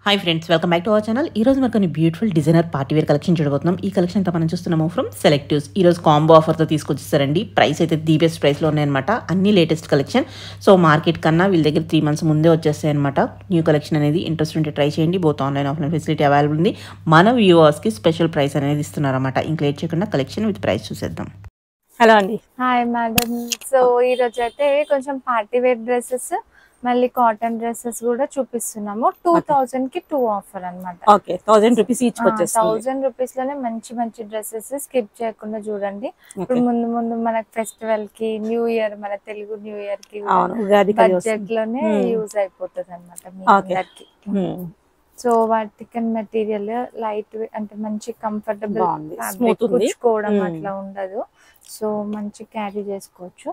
Hi friends, welcome back to our channel. ఈ రోజు మనకు beautiful designer party wear collection చూడబోతున్నాం. ఈ కలెక్షన్ అంతా మనం చూస్తున్నాము ఫ్రమ్ సెలెక్టివ్స్. ఈ రోజు కాంబో ఆఫర్తో తీసుకొచ్చేస్తారండి. ప్రైస్ అయితే ది బెస్ట్ ప్రైస్లో ఉన్నాయన్నమాట. అన్ని లేటెస్ట్ కలెక్షన్. సో మార్కెట్ కన్నా వీళ్ళ దగ్గర 3 months ముందే వచ్చేస్తాయి అనమాట. న్యూ కలెక్షన్ అనేది ఇంట్రెస్ట్ ఉంటే ట్రై చేయండి. Both online offline facility available ఉంది. మన వ్యూవర్స్కి స్పెషల్ ప్రైస్ అనేది ఇస్తున్నారన్నమాట. ఇంకా లేట్ చేయకుండా కలెక్షన్ విత్ ప్రైస్ చూసేద్దాం. హలో అండి. Hi madam. సో ఈ రోజు అయితే కొంచెం పార్టీ వేర్ డ్రెస్సెస్ మళ్ళీ కాటన్ డ్రెస్సెస్ కూడా చూపిస్తున్నాము. 2000 కి 2 ఆఫర్ అన్నమాట. ఓకే, 1000 రూపీస్ ఈచ్ వచ్చేస్తుంది. 1000 రూపీస్ లోనే మంచి మంచి డ్రెస్సెస్ స్కిప్ చేయకుండా చూడండి. ఇప్పుడు ముందు మనకి ఫెస్టివల్ కి, న్యూ ఇయర్, మన తెలుగు న్యూ ఇయర్ కి బడ్జెట్ లోనే యూజ్ అయిపోతుంది అన్నమాట మీ అందరికి. సో వాటికన్ మెటీరియల్ లైట్ అంటే మంచి కంఫర్టబుల్, కుచ్చుకోవడం అట్లా ఉండదు. సో మంచి క్యారీ చేసుకోవచ్చు.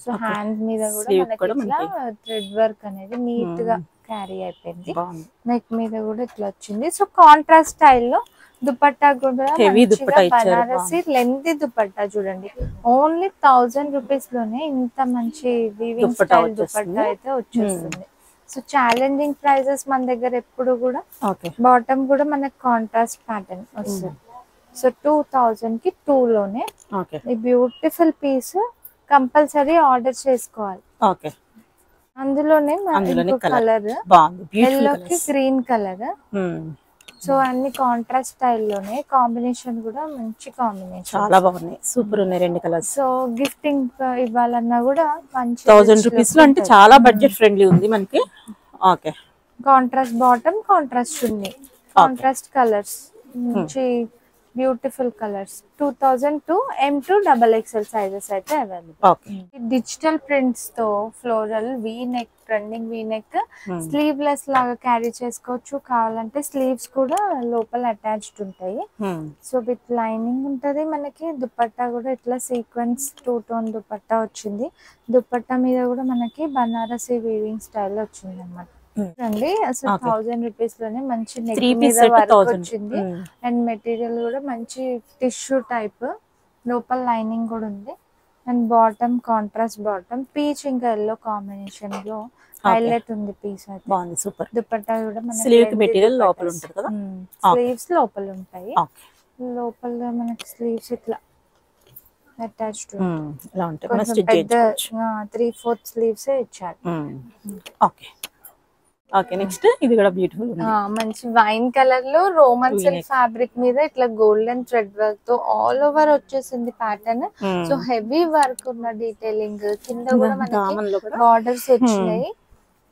సో హ్యాండ్ మీద కూడా మనకి ఇట్లా థ్రెడ్ వర్క్ అనేది నీట్ గా క్యారీ అయిపోయింది. నెక్ మీద కూడా ఇట్లా వచ్చింది. సో కాంట్రాస్ట్ స్టైల్లో దుపట్టా కూడా బనారసి లెంతీ దుపట్టా చూడండి. ఓన్లీ 1000 రూపీస్ లోనే ఇంత మంచి వీవింగ్ స్టైల్ దుపట్టా అయితే వచ్చేస్తుంది. సో ఛాలెంజింగ్ ప్రైజెస్ మన దగ్గర ఎప్పుడు కూడా. బాటమ్ కూడా మనకి కాంట్రాస్ట్ ప్యాటర్న్ వస్తుంది. సో 2000 కి 2 లోనే ఈ బ్యూటిఫుల్ పీస్ కంపల్సరీ ఆర్డర్ చేసుకోవాలి. అందులోనే కలర్ ఎల్లో కి గ్రీన్ కలర్. సో అన్ని కాంట్రాస్ట్ స్టైల్లోనే కాంబినేషన్ కూడా మంచి కాంబినేషన్, చాలా బాగున్నాయి, సూపర్ ఉన్నాయి రెండు కలర్స్. సో గిఫ్టింగ్ ఇవ్వాలన్నా కూడా మంచి 1000 రూపీస్ లో అంటే చాలా బడ్జెట్ ఫ్రెండ్లీ ఉంది మనకి. ఓకే, కాంట్రాస్ట్ బాటమ్, కాంట్రాస్ట్ చున్నీ, కాంట్రాస్ట్ కలర్స్, మంచి beautiful colours. 2000 to M2 XXL sizes అయితే అవైలబుల్. డిజిటల్ ప్రింట్స్ తో floral V neck, trending V neck, sleeveless లాగా క్యారీ చేసుకోవచ్చు. కావాలంటే స్లీవ్స్ కూడా లోపల అటాచ్డ్ ఉంటాయి. సో విత్ లైనింగ్ ఉంటది. మనకి దుపట్టా కూడా ఇట్లా సీక్వెన్స్ 2 tone దుపట్టా వచ్చింది. దుపట్టా మీద కూడా మనకి బనారసి వీవింగ్ స్టైల్ వచ్చింది అన్నమాట. అండి అసలు 1000 రూపీస్ లోనే మంచి నెక్ మీద వర్క్ వచ్చింది. అండ్ మెటీరియల్ కూడా మంచి టిష్యూ టైప్, లోపల లైనింగ్ కూడా ఉంది. And bottom contrast bottom, peach ఇంకా ఎల్లో కాంబినేషన్ లో హైలైట్ ఉంది పీస్ అయితే. బాగుంది, సూపర్. దుపట్టా కూడా మనకి స్లీవ్ మెటీరియల్ లోపల ఉంటుంది కదా, స్లీవ్స్ లోపల ఉంటాయి. లోపల మనకి స్లీవ్స్ ఇట్లా అటాచ్డ్ ఇలా ఉంటాయి. మనం స్టిచ్ చేసుకోవచ్చు. 3/4 స్లీవ్స్ ఇచ్చారు. ఓకే ఓకే, నెక్స్ట్ ఇది కూడా బ్యూటిఫుల్ ఉంది. మంచి వైన్ కలర్ లో రోమన్ సిల్క్ ఫ్యాబ్రిక్ మీద ఇట్లా గోల్డెన్ థ్రెడ్ వర్క్ తో ఆల్ ఓవర్ వచ్చేసింది ప్యాటర్న్. సో హెవీ వర్క్ ఉన్న డీటెయిలింగ్ కింద కూడా మనకి బార్డర్స్ వచ్చినాయి.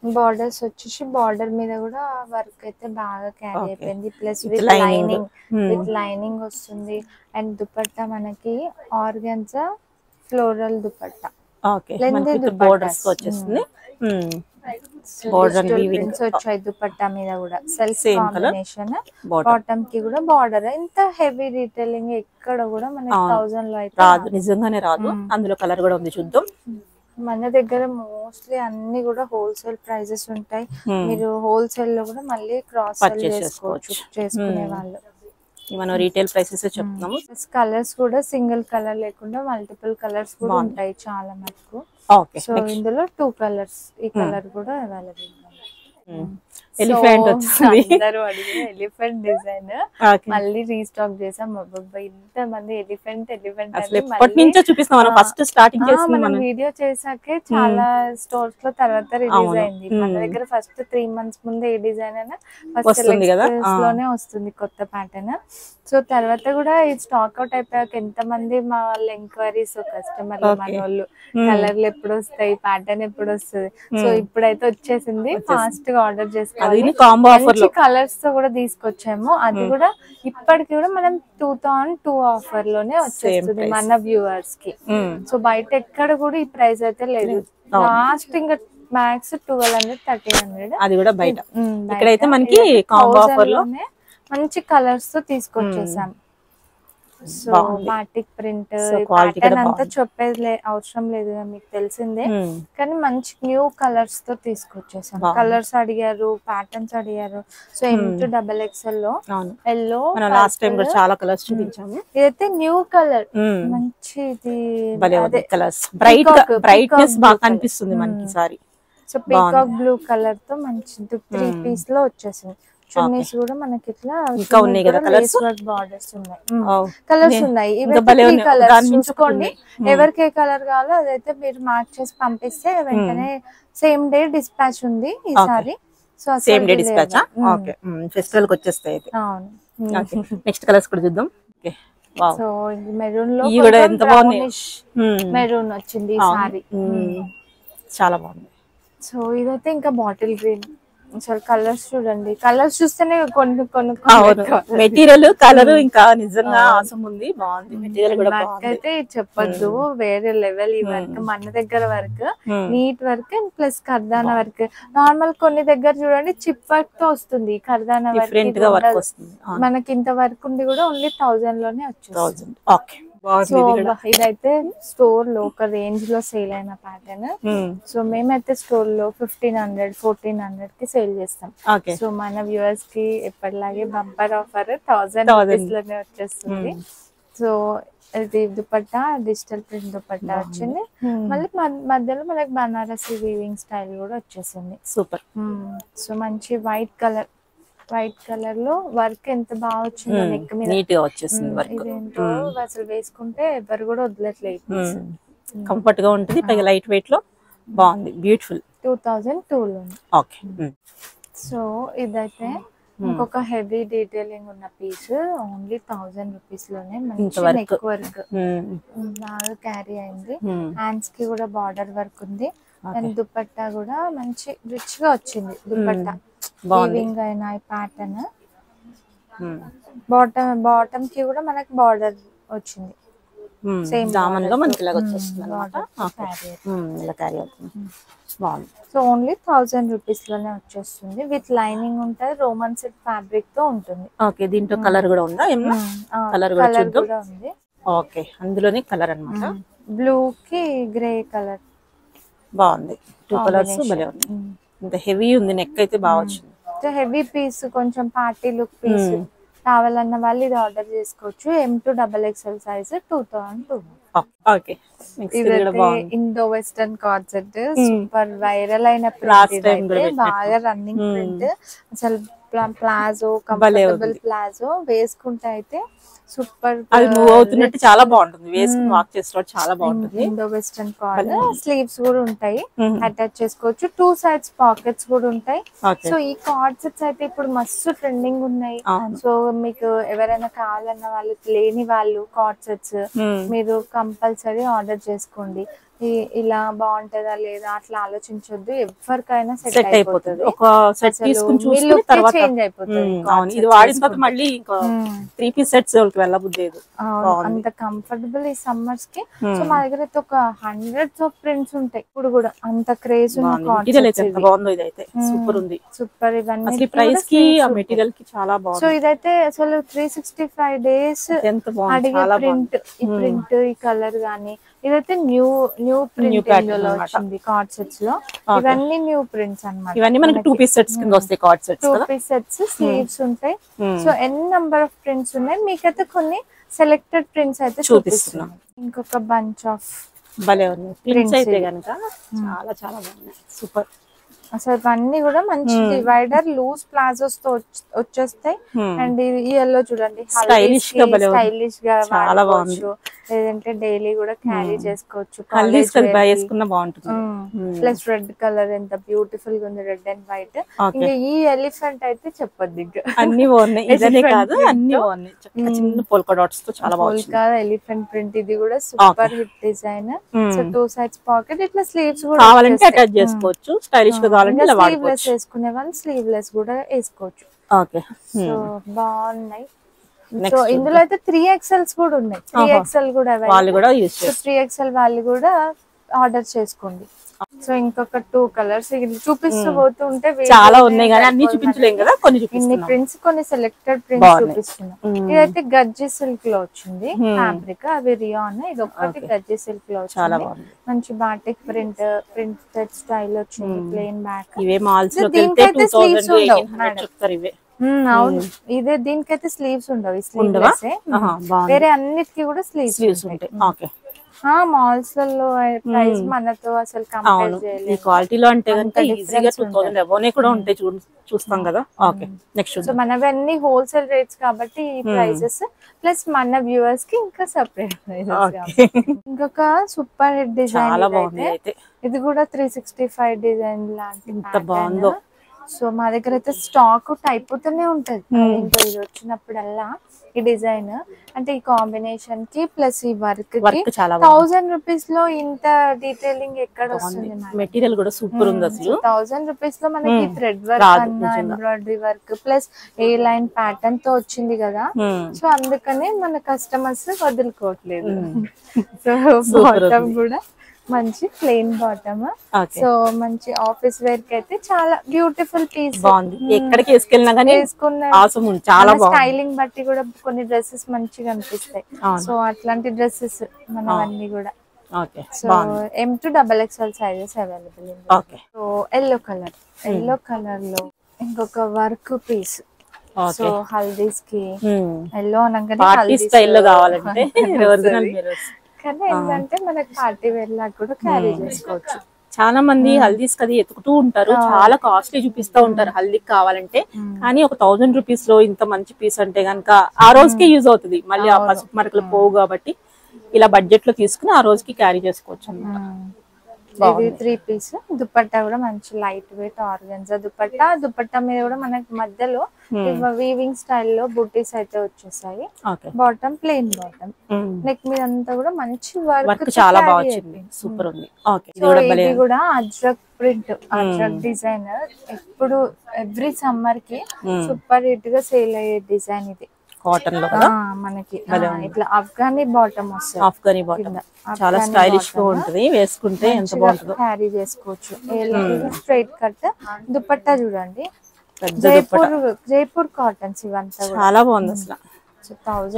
బార్డర్స్ వచ్చేసి బార్డర్ మీద కూడా వర్క్ అయితే బాగా క్యారీ అయిపోయింది. ప్లస్ విత్ లైనింగ్ వస్తుంది. అండ్ దుపట్టా మనకి organza floral dupatta, lengthy dupatta వచ్చేస్తుంది. వచ్చాయి దుపట్టా మీద కూడా సెల్ఫ్ కాంబినేషన్. బాటమ్ కి కూడా బార్డర్. ఇంత హెవీ డీటెయిలింగ్ ఎక్కడ కూడా మనకి 1000 లో అయితే రాదు, నిజంగానే రాదు. అందులో కలర్ కూడా ఉంది, చూద్దాం. మన దగ్గర మోస్ట్లీ అన్ని కూడా హోల్సేల్ ప్రైజెస్ ఉంటాయి. మీరు హోల్సేల్ లో కూడా మళ్ళీ క్రాస్ సెల్ చేసుకోవచ్చు చేసుకునే వాళ్ళు. మనం రీటైల్ ప్రైసెస్ చెప్తున్నాము. కలర్స్ కూడా సింగిల్ కలర్ లేకుండా మల్టిపుల్ కలర్స్ కూడా ఉంటాయి చాలా మటుకు. సో ఇందులో 2 కలర్స్, ఈ కలర్ కూడా అవైలబుల్. ఎలిఫెంట్ వచ్చింది, అందరూ అడిగిన ఎలిఫెంట్ డిజైన్ మళ్ళీ రీస్టాక్ చేసాం. ఇంత మంది ఎలిఫెంట్ నుంచో చూపిస్తాం. మనం ఫస్ట్ స్టార్టింగ్ మనం వీడియో చేసాకే చాలా స్టోర్స్ లో తర్వాత రిలీజ్ అయింది. మన దగ్గర ఫస్ట్ 3 months ముందే ఏ డిజైన్ అయినా ఫస్ట్ లోనే వస్తుంది కొత్త ప్యాటర్న్. సో తర్వాత కూడా ఈ స్టాక్ అవుట్ అయిపోయాక ఎంత మంది మా వాళ్ళ ఎంక్వైరీస్, కస్టమర్లు మన వాళ్ళు కలర్లు ఎప్పుడు వస్తాయి, ప్యాటర్న్ ఎప్పుడు వస్తుంది. సో ఇప్పుడైతే వచ్చేసింది, ఫాస్ట్ గా ఆర్డర్ చేసుకోవాలి. కలర్స్ తో కూడా తీసుకొచ్చాము. అది కూడా ఇప్పటికి కూడా మనం 2002 ఆఫర్ లోనే వచ్చేస్తుంది మన వ్యూవర్స్ కి. సో బయట ఎక్కడ కూడా ఈ ప్రైస్ అయితే లేదు. లాస్ట్ ఇంకా మ్యాక్స్ 1200, 1300. అది కూడా బయట. ఇక్కడైతే మనకి కాంబో ఆఫర్ లోనే మంచి కలర్స్ తో తీసుకొచ్చేసాం. సో బాటిక్ ప్రింట్ ప్యాటర్న్ అంతా చెప్పేది అవసరం లేదు, మీకు తెలిసిందే. కానీ మంచి న్యూ కలర్స్ తో తీసుకొచ్చేసాం. కలర్స్ అడిగారు, ప్యాటర్న్స్ అడిగారు. సో M2 XXL లో ఎల్లో, లాస్ట్ టైం కూడా చాలా కలర్స్ చూపించాము. ఇదైతే న్యూ కలర్, మంచి కలర్స్, బ్రైట్నెస్ బాగా కనిపిస్తుంది మనకి sorry. So peacock blue colour తో మంచి 3 పీస్ లో వచ్చేసింది. చున్నీస్ కూడా మనకి ఇట్లా ఇంకా ఉన్నాయి కదా కలర్స్, బార్డర్స్ ఉన్నాయి, కలర్స్ ఉన్నాయి. కలర్స్ చూసుకోండి, ఎవరికి ఏ కలర్ కావాలో అదైతే మీరు మార్క్ చేసి పంపిస్తే వెంటనే సేమ్ డే డిస్పాచ్ ఉంది ఈసారి. So same day dispatch. Okay, festival కి వచ్చేస్తాయి అయితే. అవును. నెక్స్ట్ కలర్స్ కూడా చూద్దాం. ఓకే, వావ్, సో మెరూన్ లో ఇది కూడా ఎంత బాగుంది, మెరూన్ వచ్చింది ఈసారి, చాలా బాగుంది. సో ఇదైతే ఇంకా బాటిల్ గ్రీన్. అసలు కలర్స్ చూడండి, కలర్స్ చూస్తేనే కొన్ని మెటీరియల్ కలర్ ఇంకా నిజంగా ఆసం ఉంది, బాగుంది మెటీరియల్ కూడా. వర్క్ అయితే చెప్పొద్దు, వేరే లెవెల్ ఈ వర్క్. మన దగ్గర work neat work and plus కర్దానా వర్క్. నార్మల్ కొన్ని దగ్గర చూడండి చిప్ వర్క్ తో వస్తుంది, కర్దానా వర్క్ మనకి ఇంత వర్క్ ఉంది కూడా ఓన్లీ 1000 లోనే వచ్చేస్తుంది. ఓకే, సో ఇదైతే స్టోర్ లో ఒక రేంజ్ లో సేల్ అయిన ప్యాటర్న్. సో మేమైతే స్టోర్ లో 1500 1400 కి సేల్ చేస్తాం. సో మన వ్యూవర్స్ కి ఎప్పటిలాగే బంపర్ ఆఫర్ 1000 రూపీస్ లోనే వచ్చేస్తుంది. సో ఇది దుపట్టా డిజిటల్ ప్రింట్ దుపట్టా వచ్చింది. మళ్ళీ మధ్యలో మనకి బనారసి వీవింగ్ స్టైల్ కూడా వచ్చేసింది. సూపర్. సో మంచి వైట్ కలర్ లో వర్క్ ఎంత బాగా వచ్చిందో, నెక్ మీద నీట్ గా వచ్చేసింది వర్క్. ఇదేంటో అసలు వేసుకుంటే ఎవరు కూడా వదిలేట్లేదు, కంఫర్ట్ గా ఉంటుంది, పైగా లైట్ వెయిట్ లో బాగుంది, బ్యూటిఫుల్. 2002 లో. ఓకే, సో ఇదైతే ఇంకొక హెవీ డీటెయిలింగ్ ఉన్న పీస్ ఓన్లీ 1000 రూపీస్ లోనే మంచి నెక్ వర్క్ బాగా క్యారీ అయింది. హ్యాండ్స్ కి కూడా బార్డర్ వర్క్ ఉంది. అండ్ దుపట్టా కూడా మంచి రిచ్ గా వచ్చింది. దుపట్టా వీవింగ్ అయిన ప్యాటర్న్, బాటమ్ కి కూడా మనకి బార్డర్ వచ్చింది. సేమ్ దామన్ లో మనకి ఇలా వచ్చేస్తుంది అన్నమాట. ఇలా క్యారీ అవుతుంది, బాగుంది. సో ఓన్లీ 1000 రూపీస్ లోనే వచ్చేస్తుంది. విత్ లైనింగ్ ఉంటుంది, రోమన్ సిల్క్ ఫ్యాబ్రిక్ తో ఉంటుంది. ఓకే, దీంట్లో కలర్ కూడా ఉందా? కలర్ కూడా ఉంది. ఓకే, అందులోనే కలర్ అన్నమాట. బ్లూ కి గ్రే కలర్ బాగుంది. 2 కలర్స్ భలే ఉంది. ఇంత హెవీ ఉంది, నెక్ అయితే బాగా వచ్చింది. హెవీ పీస్, కొంచెం పార్టీ లుక్ పీస్ కావాలన్న వాళ్ళు ఇది ఆర్డర్ చేసుకోవచ్చు. M to XXL size 2002. Okay, Indo western concept super viral అయిన ప్రింట్, బాగా రన్నింగ్ ప్రింట్. అసలు ప్లాజో, కంఫర్టబుల్ ప్లాజో వేసుకుంటే అయితే సూపర్, అది మూవ్ అవుతున్నట్టు చాలా బాగుంటుంది, వేసుకుని వాక్ చేస్తున్నట్టు చాలా బాగుంటుంది. ఇండో వెస్టర్న్ కాల్, స్లీవ్స్ కూడా ఉంటాయి, అటాచ్ చేసుకోవచ్చు. 2 sides పాకెట్స్ కూడా ఉంటాయి. సో ఈ కార్డ్ సెట్స్ అయితే ఇప్పుడు మస్తు ట్రెండింగ్ ఉన్నాయి. సో మీకు ఎవరైనా కావాలన్న వాళ్ళు, లేని వాళ్ళు కార్డ్ సెట్స్ మీరు కంపల్సరీ ఆర్డర్ చేసుకోండి. ఇలా బాగుంటదా లేదా అట్లా ఆలోచించొద్దు, ఎవరికైనా సెట్ అయిపోతుంది. ఒక సెట్ తీసుకుని చూసుకుని తర్వాత చేంజ్ అయిపోతుంది. ఇది వాడిన తర్వాత మళ్ళీ ఇంకా 3 piece సెట్స్ వాళ్ళకి వెళ్ళబుద్దేదు. అంత కంఫర్టబుల్ ఈ సమ్మర్స్ కి. సో మా దగ్గర అయితే ఒక 100s of prints ఉంటాయి. ఇప్పుడు కూడా అంత క్రేజ్ బాగుందో, ఇదైతే సూపర్ ఉంది, సూపర్. ఇవన్నీ ప్రైస్ కి ఆ మెటీరియల్ కి చాలా బాగుంది. సో ఇదైతే అసలు 365 days అడిగే ప్రింట్, ఈ ప్రింట్, ఈ కలర్ గానీ. ఇదైతే న్యూ ప్రింట్ లో వచ్చింది కార్డ్ సెట్స్ లో. ఇవన్నీ న్యూ ప్రింట్స్ అన్నమాట. ఇవన్నీ మనకి 2 piece సెట్స్ కింద వస్తాయి. Card sets 2 piece sets, sleeves ఉంటాయి. So N number of prints ఉన్నాయి. మీకైతే కొన్ని సెలెక్టెడ్ ప్రింట్స్ అయితే చూపిస్తున్నాం. ఇంకొక బంచ్ ఆఫ్ భలే ఉన్నాయి ప్రింట్స్ అయితే గనుక చాలా చాలా బాగున్నాయి, సూపర్. అసలు ఇవన్నీ కూడా మంచి డివైడర్ లూజ్ ప్లాజోస్ తో వచ్చేస్తాయి. అండ్ ఈ ఎల్లో చూడండి, స్టైలిష్ గా చాలా బాగుంది. లేదంటే డైలీ కూడా క్యారీ చేసుకోవచ్చు, బాగుంటుంది. ప్లస్ రెడ్ కలర్ ఎంత బ్యూటిఫుల్ గా ఉంది, రెడ్ అండ్ వైట్. ఇంకా ఈ ఎలిఫెంట్ అయితే చెప్పొద్దు, ఇంకా అన్ని బాగున్నాయి. ఇదనే కాదు, అన్ని బాగున్నాయి. చిన్న పోల్కా డాట్స్ తో చాలా బాగుంది. పోల్కా ఎలిఫెంట్ ప్రింట్, ఇది కూడా super hit design. So 2 sides pocket, ఇట్లా స్లీవ్స్ కూడా కావాలంటే అటాచ్ చేసుకోవచ్చు. స్టైలిష్ గా కావాలంటే ఇలా స్లీవ్లెస్ వేసుకునే వాళ్ళు స్లీవ్లెస్ కూడా వేసుకోవచ్చు. ఓకే, సో బాగున్నాయి. సో ఇందులో అయితే 3XLs కూడా ఉన్నాయి. 3XL కూడా 3XL వాళ్ళు కూడా ఆర్డర్ చేసుకోండి. సో ఇంకొక 2 కలర్స్ చూపిస్తూ పోతుంటే చాలా ఉన్నాయి, కానీ అన్ని చూపించలేం కదా, కొన్ని ప్రింట్స్, కొన్ని సెలెక్టెడ్ ప్రింట్స్ చూపిస్తున్నాం. ఇదైతే గజ్జి సిల్క్ లో వచ్చింది ఫ్యాబ్రిక్, అవి రియాన్. ఇది ఒక్కటి గజ్జి సిల్క్ లో వచ్చింది, మంచి బాటిక్ ప్రింటెడ్ స్టైల్ వచ్చింది, ప్లెయిన్ బ్యాక్. దీనికైతే స్లీవ్స్ ఉండవు. అవును, ఇదే దీనికైతే స్లీవ్స్ ఉండవు, వేరే అన్నిటికీ కూడా స్లీవ్స్ ఉంటాయి. మాల్స్ లలో ప్రైస్ మనతో అసలు కంపేర్ అవును ఈ చేయలేదు. క్వాలిటీలో అంటే అంత కనుక ఈజీగా difference 2000 అబోనే కూడా ఉంటాయి చూస్తాం కదా. ఓకే నెక్స్ట్ సో చూద్దాం. మనవన్నీ హోల్సేల్ రేట్స్ కాబట్టి ఈ ప్రైసెస్ ప్లస్ మన వ్యూవర్స్ కి ఇంకా సెపరేట్ ప్రైసెస్ ఓకే ఇంకొక సూపర్ హిట్ డిజైన్ చాలా బాగుంది అయితే. ఇది కూడా 365 డిజైన్ లాంటి ఎంత బాగుందో. సో మా దగ్గర అయితే స్టాక్ అయిపోతూనే ఉంటది. ఇంకా ఇది వచ్చినప్పుడల్లా ఈ డిజైన్ అంటే ఈ కాంబినేషన్ కి ప్లస్ ఈ వర్క్ కి చాలా 1000 రూపీస్ లో ఇంత డీటెయిలింగ్ ఎక్కడ వస్తుంది. మెటీరియల్ కూడా సూపర్ ఉంది అసలు. 1000 రూపీస్ లో మనకి థ్రెడ్ వర్క్ అన్న ఎంబ్రాయిడరీ వర్క్ ప్లస్ ఏ లైన్ ప్యాటర్న్ తో వచ్చింది కదా. సో అందుకనే మన కస్టమర్స్ వదులుకోవట్లేదు. సో బాటమ్ కూడా మంచి ప్లెయిన్ బాటమ్. సో మంచి ఆఫీస్ వేర్ కి అయితే చాలా బ్యూటిఫుల్ పీస్. బాగుంది. ఎక్కడికి వేసుకెళ్ళినా గానీ చాలా స్టైలింగ్ బట్టి కూడా కొన్ని డ్రెస్సెస్ మంచిగా అనిపిస్తాయి. సో అట్లాంటి డ్రెస్సెస్ మనవన్నీ కూడా. So M to XXL sizes available. So yellow colour లో ఇంకొక వర్క్ పీస్. సో హల్దీస్ కి ఎల్లో అనగానే కావాలంటే కానీ ఏంటంటే మనకి పార్టీ వేర్ లాగా కూడా క్యారీ చేసుకోవచ్చు. చాలా మంది హల్దీస్ కది ఎతుకుతూ ఉంటారు, చాలా కాస్ట్లీ చూపిస్తూ ఉంటారు హల్దీకి కావాలంటే. కానీ ఒక 1000 రూపీస్ లో ఇంత మంచి పీస్ అంటే గనక ఆ రోజుకే యూజ్ అవుతుంది. మళ్ళీ ఆ పసుపు మరకలు పోవు కాబట్టి ఇలా బడ్జెట్ లో తీసుకుని ఆ రోజుకి క్యారీ చేసుకోవచ్చు అన్నమాట. ఇది 3 పీస్ దుపట్టా కూడా మంచి లైట్ వెయిట్ ఆర్గన్జా దుపట్టా మీద కూడా మనకి మధ్యలో వీవింగ్ స్టైల్లో బుటీస్ అయితే వచ్చేసాయి. బాటమ్ ప్లెయిన్ బాటమ్, నెక్ మీద అంతా కూడా మంచి వర్క్ చాలా బాగా వచ్చింది, సూపర్ ఉంది. ఇది కూడా అజ్రక్ ప్రింట్, అజ్రక్ డిజైన్ ఎప్పుడు ఎవ్రీ సమ్మర్ కి సూపర్ హిట్ గా సేల్ అయ్యే డిజైన్ ఇది. కాటన్ లో మనకి ఇట్లా అఫ్ఘానీ బాటమ్ వస్తుంది. అఫ్ఘానీ బాటమ్ చాలా స్టైలిష్ గా ఉంటది, వేసుకుంటే ఎంత బాగుంటుందో. క్యారీ చేసుకోవచ్చు. స్ట్రైట్ కట్ దుపట్టా చూడండి, జైపూర్ కాటన్స్ ఇవంతా చాలా బాగుంది అసలు.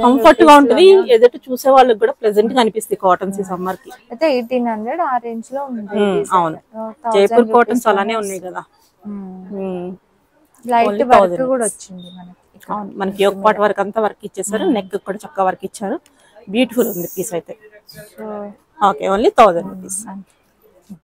కంఫర్ట్ గా ఉంటది, ఎదుట చూసే వాళ్ళకి కూడా ప్లెజెంట్ గా అనిపిస్తుంది కాటన్స్ ఈ సమ్మర్ కి. అయితే 1800 ఆ రేంజ్ లో ఉంది. అవును, జైపూర్ కాటన్స్ అలానే ఉన్నాయి కదా. లైట్ వర్క్ కూడా వచ్చింది మనకి. మనకి ఒక పార్ట్ వర్క్ అంతా వర్క్ ఇచ్చేసారు, నెక్ కూడా చక్కగా వర్క్ ఇచ్చారు. బ్యూటిఫుల్ ఉంది పీస్ అయితే. Okay, only 1000 rupees.